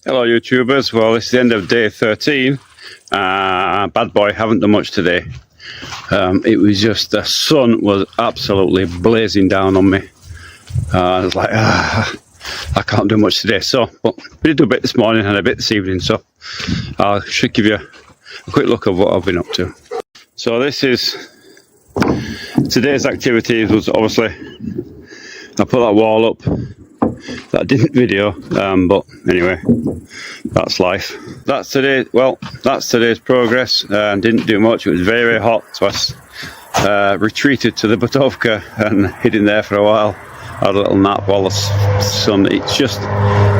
Hello YouTubers, well this is the end of day 13. Bad boy, haven't done much today. It was just, the sun was absolutely blazing down on me. I was like, I can't do much today. So, but we did do a bit this morning and a bit this evening, so I should give you a quick look of what I've been up to. So this is, today's activities was obviously, I put that wall up. That didn't video, but anyway, that's life. That's today's progress. Didn't do much. It was very, very hot, so I retreated to the Butovka and hid in there for a while. I had a little nap while the sun. It's just,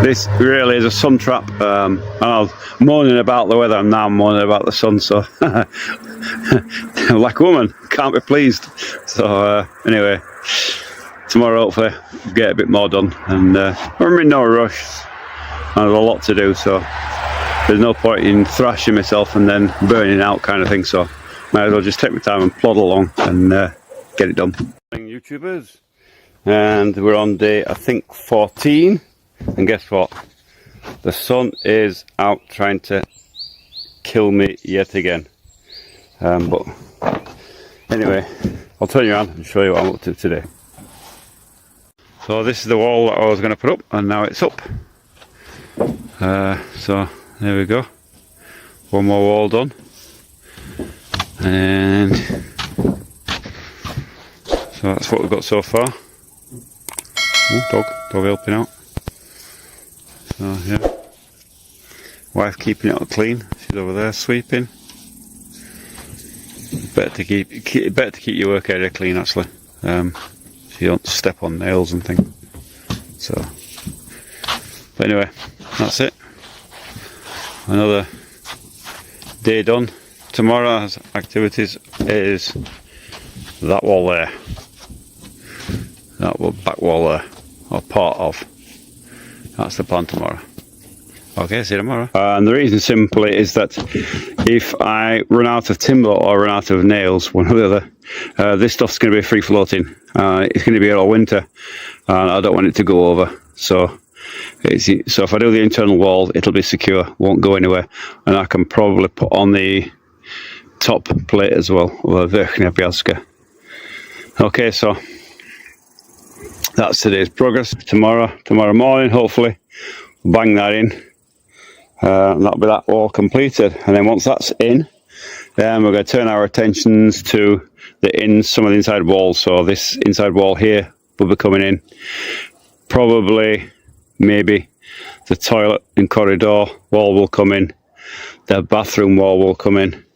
this really is a sun trap. And I was moaning about the weather, and now I'm moaning about the sun. So, like a woman, can't be pleased. So anyway. Tomorrow hopefully get a bit more done, and I'm in no rush. There's a lot to do, so there's no point in thrashing myself and then burning out kind of thing, so might as well just take my time and plod along and get it done. YouTubers, and we're on day I think 14, and guess what, the sun is out trying to kill me yet again, but anyway, I'll turn you around and show you what I'm up to today. So this is the wall that I was going to put up, and now it's up. So there we go. One more wall done. And so that's what we've got so far. Oh, dog helping out. So yeah. Wife keeping it all clean. She's over there sweeping. Better to keep your work area clean actually. You don't step on nails and things. So, but anyway, that's it. Another day done. Tomorrow's activities is that wall there, that back wall there, or part of. That's the plan tomorrow. Okay, see you tomorrow. And the reason simply is that if I run out of timber or run out of nails, one or the other, this stuff's going to be free floating. It's going to be here all winter, and I don't want it to go over. So if I do the internal wall, it'll be secure, won't go anywhere, and I can probably put on the top plate as well, or the verkliga piaska. Okay, so that's today's progress. Tomorrow morning, hopefully, we'll bang that in. And that'll be that wall completed, and then once that's in, then we're going to turn our attentions to some of the inside walls. So this inside wall here will be coming in, probably maybe the toilet and corridor wall will come in, the bathroom wall will come in,